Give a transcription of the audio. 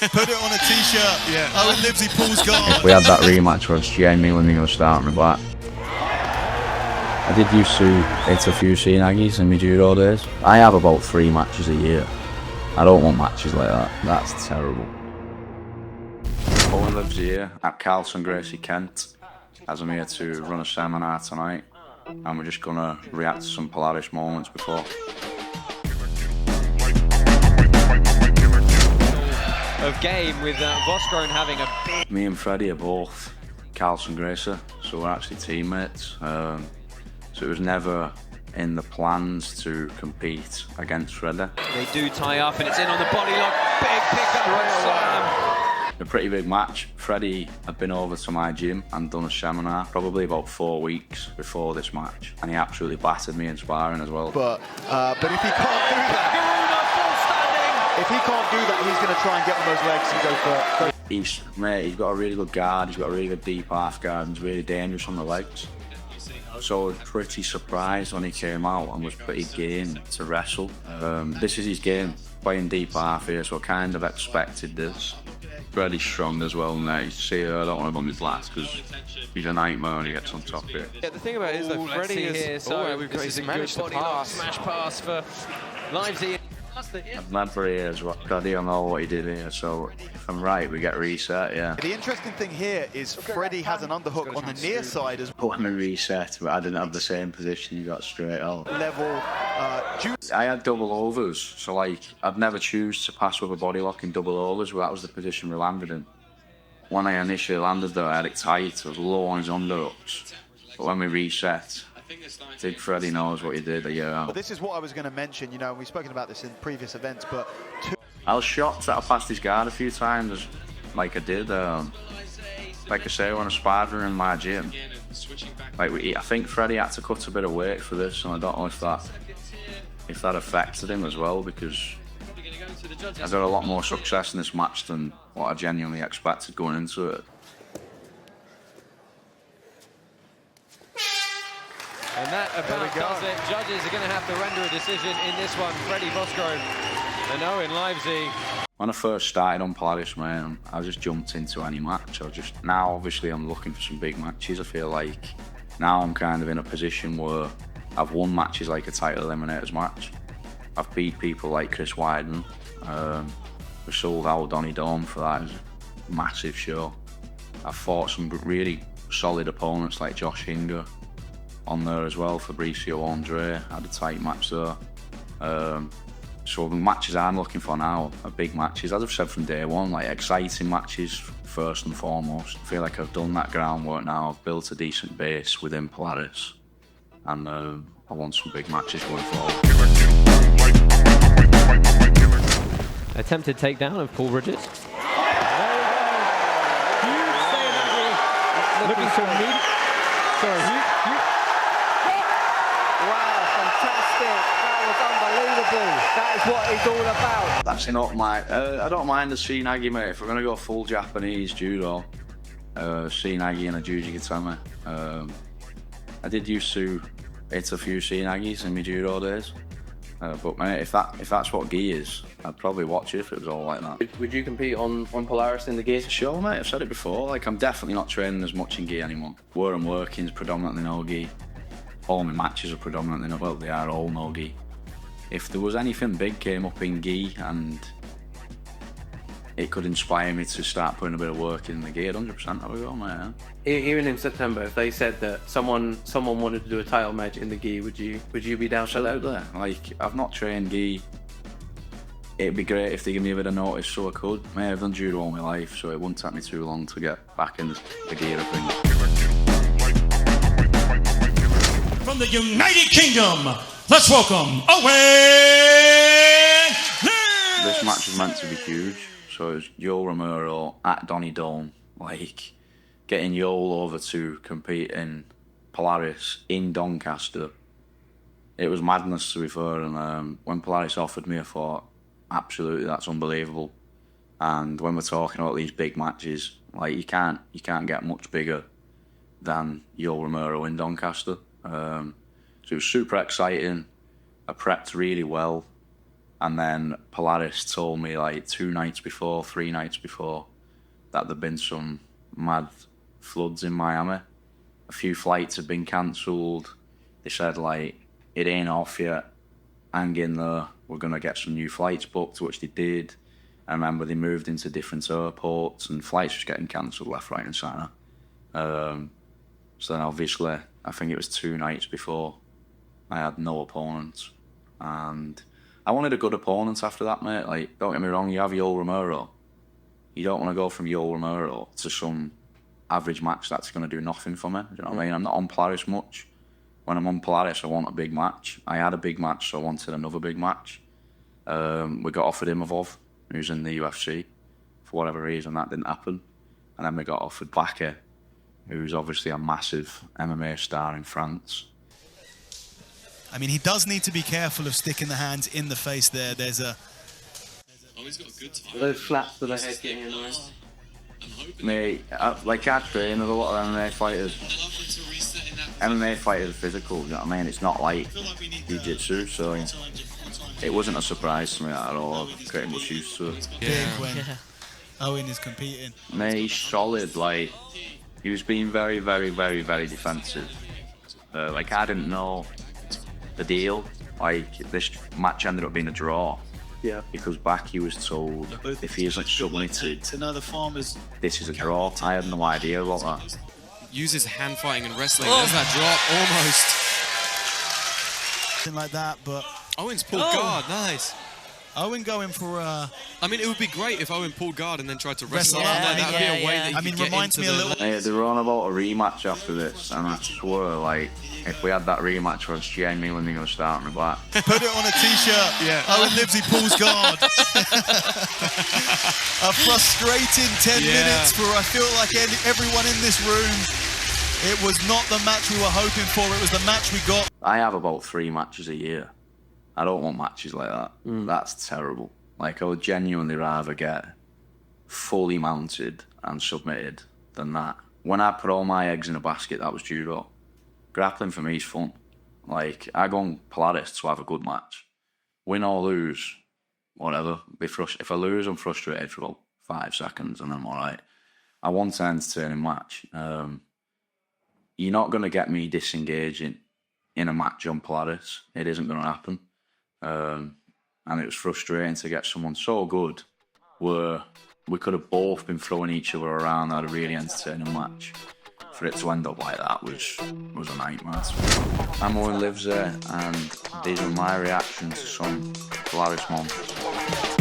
Put it on a t-shirt. Yeah. Owen Livesey pulls guard. We had that rematch where it's Jamie when they were starting me back. I did used to hit a few Naggies in my judo days. I have about 3 matches a year. I don't want matches like that. That's terrible. Owen Livesey here at Carlson Gracie Kent, as I'm here to run a seminar tonight, and we're just gonna react to some Polaris moments before. Of game with Vosgrone having a big... Me and Freddie are both Carlson Gracie, so we're actually teammates. So it was never in the plans to compete against Freddie. They do tie up and it's in on the body lock. Big pick up. A pretty big match. Freddie had been over to my gym and done a seminar probably about 4 weeks before this match, and he absolutely battered me in sparring as well. But if he can't do that, if he can't do that, he's going to try and get on those legs and go for. He's got a really good guard. He's got a really good deep half guard, and he's really dangerous on the legs. So I was pretty surprised when he came out and was pretty game to wrestle. This is his game, playing deep half here, so I kind of expected this. Freddie's strong as well now. You see, I don't want him on his last because he's a nightmare when he gets on top here. Yeah, the thing about it is that Freddie is here, so we've got he's managed to pass. Smash pass for Livesey. I'm mad for years what Freddie, I know what he did here, so if I'm right, we get reset, yeah. The interesting thing here is Freddie has an underhook on the near side as well. When we reset, but I didn't have the same position, you got straight out. Level, I had double overs, so like, I'd never choose to pass with a body lock in double overs, but that was the position we landed in. When I initially landed though, I had it tight, I was low on his underhooks, but when we reset, I think Freddie knows what he did a year out. But this is what I was going to mention, you know, we've spoken about this in previous events, but... I was shocked that I passed his guard a few times, like I did. Like I say, when I sparred her in my gym, like I think Freddie had to cut a bit of weight for this, and I don't know if that affected him as well, because I got a lot more success in this match than what I genuinely expected going into it. And that about does it. Judges are going to have to render a decision in this one. Freddie Vosgrone and Owen Livesey. When I first started on Polaris, man, I just jumped into any match. Now obviously I'm looking for some big matches. I feel like now I'm kind of in a position where I've won matches like a title eliminators match. I've beat people like Chris Wyden. We sold out Donny Dome for that. It was a massive show. I've fought some really solid opponents like Josh Hinger on there as well. Fabricio Andre had a tight match there. So the matches I'm looking for now are big matches, as I've said from day one, like exciting matches first and foremost. I feel like I've done that groundwork now. I've built a decent base within Polaris, and I want some big matches going forward. Attempted takedown of Paul Bridges. Looking so neat. Sorry, wow, fantastic. That was unbelievable. That is what it's all about. That's not my... I don't mind the Nagi, mate. If we're going to go full Japanese judo, Nagi and a Juji Gatame. I did used to hit a few Nagis in my judo days. But mate, if that's what gi is, I'd probably watch it if it was all like that. would you compete on Polaris in the gi? Sure, mate. I've said it before. Like, I'm definitely not training as much in gi anymore. Where I'm working is predominantly no gi. All my matches are predominantly no, well, they are all no gi. If there was anything big came up in gi and it could inspire me to start putting a bit of work in the gi, 100% I would go, mate. Even in September, if they said that someone wanted to do a title match in the gi, would you be down for that? Absolutely. Like, I've not trained gi. It'd be great if they give me a bit of notice so I could. Mate, I've done judo all my life, so it wouldn't take me too long to get back in the gear of things. From the United Kingdom, let's welcome Owen Livesey! This match was meant to be huge, so it was Yoel Romero at Donny Dome, like getting Yoel over to compete in Polaris in Doncaster. It was madness, to be fair, and when Polaris offered me, I thought, absolutely, that's unbelievable. And when we're talking about these big matches, like you can't get much bigger than Yoel Romero in Doncaster. So it was super exciting. I prepped really well. And then Polaris told me like 3 nights before that there'd been some mad floods in Miami. A few flights had been cancelled. They said like, it ain't off yet, hang in there, we're gonna get some new flights booked, which they did. I remember they moved into different airports and flights was getting cancelled left, right and centre. So then obviously, I think it was 2 nights before, I had no opponents. And I wanted a good opponent after that, mate. Like, don't get me wrong, you have Yoel Romero. You don't want to go from Yoel Romero to some average match that's going to do nothing for me. Do you know what I mean? I'm not on Polaris much. When I'm on Polaris, I want a big match. I had a big match, so I wanted another big match. We got offered Imavov, who's in the UFC. For whatever reason, that didn't happen. And then we got offered Baki, who's obviously a massive MMA star in France. I mean, he does need to be careful of sticking the hands in the face there. There's a... Oh, he's got a good time. Those slaps to the head getting annoying. Mate, like I train with a lot of MMA fighters. MMA fighters are physical, you know what I mean? It's not like jiu-jitsu, so it wasn't a surprise to me at all. I'm pretty much used to it. Big when Owen is competing. Mate, he's solid. Like, he was being very, very, very, very defensive. Like, I didn't know the deal. Like, this match ended up being a draw. Yeah. Because Baki was told if he isn't submitted, this is a draw. I had no idea about that. Uses hand fighting and wrestling. There's that drop, almost. Something like that, but... Owen's pulled guard, nice. Owen going for I mean, it would be great if Owen pulled guard and then tried to wrestle. That would be a way that you could get reminds me a little... Hey, they were on about a rematch after this, and I swear, like, if we had that rematch, I was genuinely going to start on the back. Put it on a t-shirt. Yeah. Owen Livesey pulls guard. A frustrating 10 minutes for, I feel like, everyone in this room. It was not the match we were hoping for. It was the match we got. I have about 3 matches a year. I don't want matches like that. That's terrible. Like, I would genuinely rather get fully mounted and submitted than that. When I put all my eggs in a basket, that was judo. Grappling for me is fun. Like, I go on Polaris to have a good match. Win or lose, whatever. If I lose, I'm frustrated for about 5 seconds and I'm all right. I want an entertaining match. You're not going to get me disengaging in a match on Polaris. It isn't going to happen. And it was frustrating to get someone so good where we could have both been throwing each other around, had a really entertaining match. For it to end up like that was a nightmare. I'm Owen Livesey, and these are my reactions to some Polaris moments.